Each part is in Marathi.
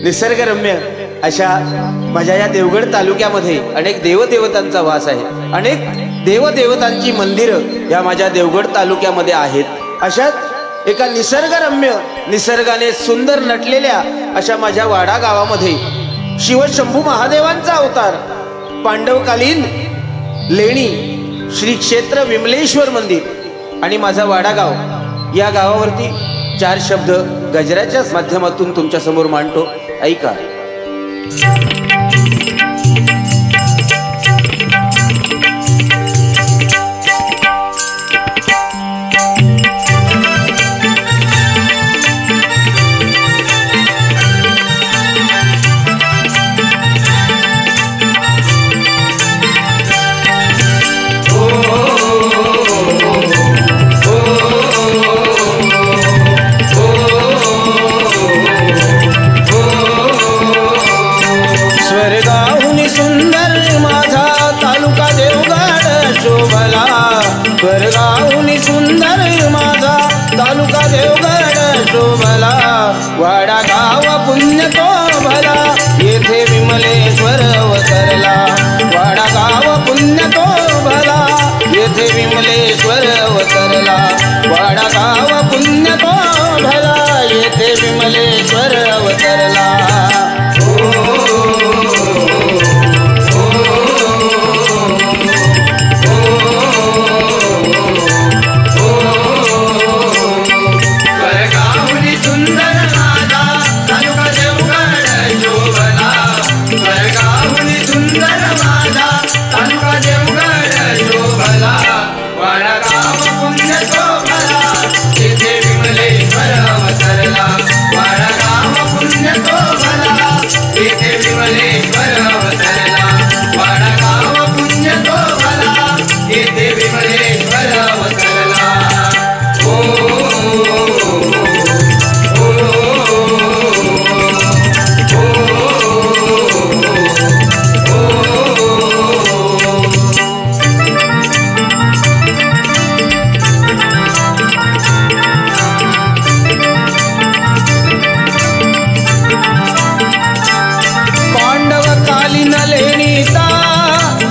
निसर्गरम्य अशा माझ्या या देवगड तालुक्यामध्ये अनेक देवदेवतांचा वास आहे। अनेक देवदेवतांची मंदिरं या माझ्या देवगड तालुक्यामध्ये आहेत। अशाच एका निसर्गरम्य निसर्गाने सुंदर नटलेल्या अशा माझ्या वाडा गावामध्ये शिवशंभू महादेवांचा अवतार पांडवकालीन लेणी श्री क्षेत्र विमलेश्वर मंदिर आणि माझा वाडा गाव या गावावरती 4 शब्द गजराच्या माध्यमातून तुमच्या समोर मांडतो। ऐका। स्वर्गाहुनी सुंदर माझा तालुका देवगड शोभला। वाडा गाव पुण्य तो भला येथे विमलेश्वर अवतरला। वाडा गाव पुण्य तो भला येथे विमलेश्वर अवतरला। वाडा गाव पुण्य तो भला येथे विमलेश्वर अवतरला।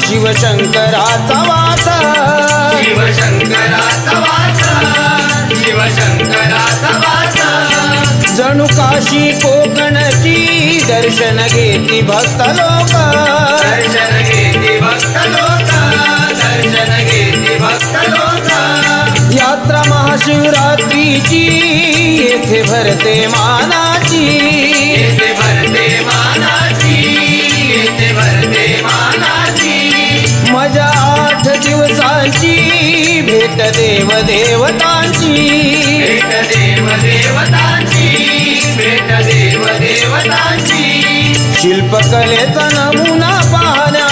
शिवशंकराचा वास शिवशंकराचा वास शिवशंकराचा वास जणू काशी कोकणची दर्शन घेती भक्त लोक दर्शन घेती भक्त लोक दर्शन घेती भक्त लोक यात्रा महाशिवरात्रीची येथे भरते मानाची येथे भरते मानाची येथे भरते मानाची मजा 8 दिवसांची भेट देव देवतांची भेट देव देवतांची भेट देव देवतांची शिल्पकलेचा नमुना पाहण्या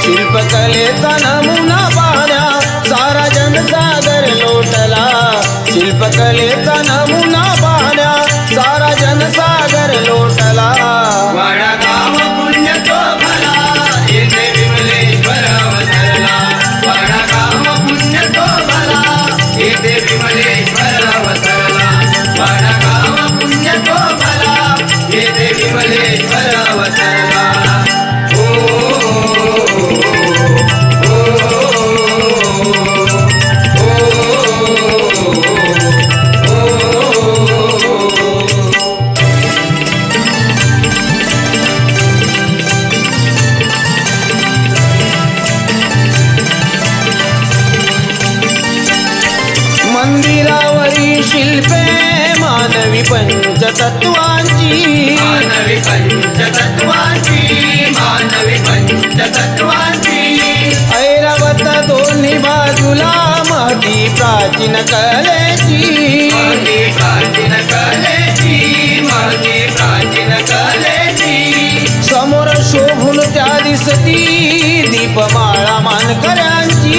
शिल्पकलेचा नमुना पाहण्या सारा जनसागर लोटला। शिल्पकलेचा नमुना पाहण्या सारा जनसागर लोटला। वाडा गाव पुण्य तो भला येथे विमलेश्वर अवतरला। वाडा गाव पुण्य तो भला येथे विमलेश्वर अवतरला। वाडा गाव पुण्य तो भला येथे विमलेश्वर अवतरला। मंदिरावरी शिल्पे मानवी पंचतत्वांची मानवी पंचतत्वांची मानवी पंचतत्वांची ऐरावत दोन्ही बाजूला महती प्राचीन कलेची महती प्राचीन कलेची महती प्राचीन कलेची समोर शोभून त्या दिसती दीपमाळा मानकऱ्यांची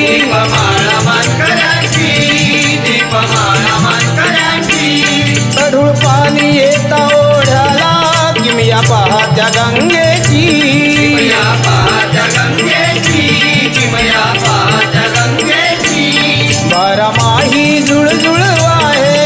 दीपमाळा मानकऱ्यांची दीपमाळा मानकऱ्यांची अढूळ पाणी येता ओढ्याला किमया पाहत्या गंगेची किमया पाहत्या गंगेची किमया पाहत्या गंगेची बारमाही जुळजुळ वाहे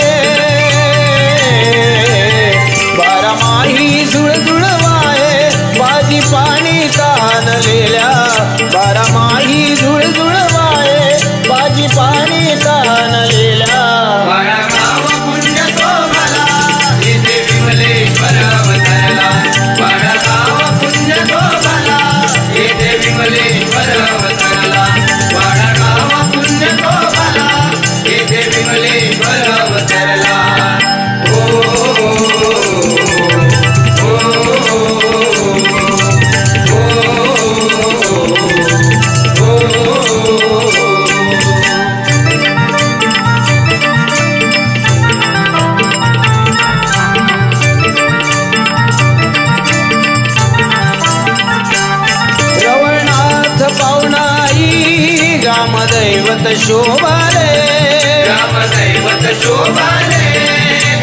शोभाले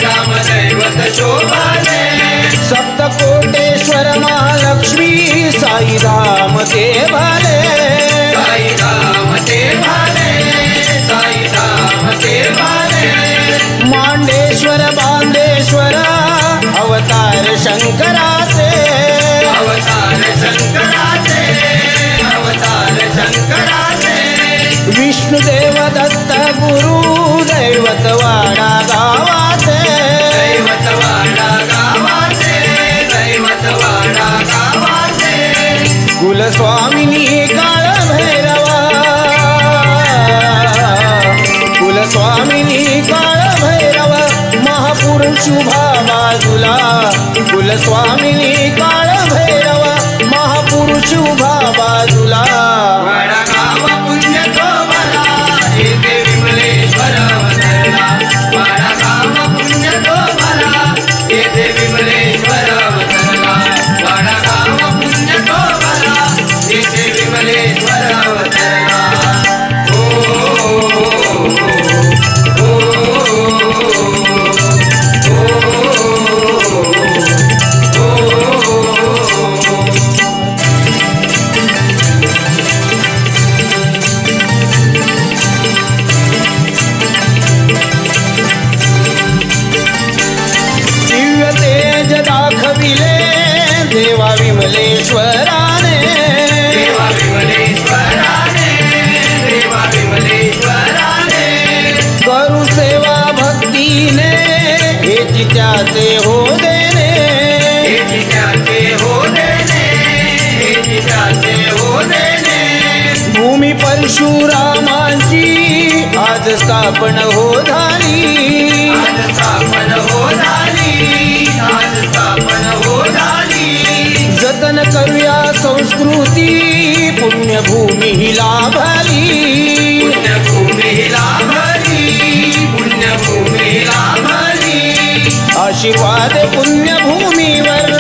ग्रामदैवत शोभाले सप्तकोटेश्वर महालक्ष्मी साईधाम ते भाले साईधाम ते भाले साईधाम ते भाले मांडेश्वर बांदेश्वर अवतार शंकराचे अवतार शंकराचे अवतार शंकराचे विष्णुदेव दत्त गुरु दैवतवाडा गावाचे दैवतवाडा गावाचे दैवतवाडा गावाचे कुलस्वामिनी काळ भैरवा कुलस्वामिनी काळ भैरव महापुरुष उभा बाजूला कुलस्वामिनी काळ भैरव महापुरुष उभा बाजूला वडगाव पुण्य तो भला येथे विमलेश्वर अवतरला वडगाव पुण्य तो भला येथे विमलेश्वर अवतरला वडगाव पुण्य तो भला येथे विमलेश्वर अवतरला देवा विमलेश्वराने देवा विमलेश्वराने देवा विमलेश्वराने करू सेवा भक्तीने हेची त्याचे हो देणे हेची त्याचे हो देणे हेची त्याचे हो देणे भूमी परशुरामांची आज स्थापन हो झाली आज स्थापन हो झाली आज स्थापन हो झाली जतन करूया संस्कृती पुण्यभूमी ही लाभली पुण्यभूमी लाभली पुण्यभूमी लाभली आशीर्वाद पुण्यभूमीवर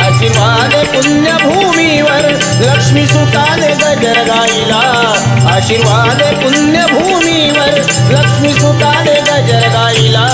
आशीर्वाद पुण्यभूमीवर लक्ष्मी सुताने गजर गाईला आशीर्वाद पुण्यभूमीवर लक्ष्मी सुताने गजर गाईला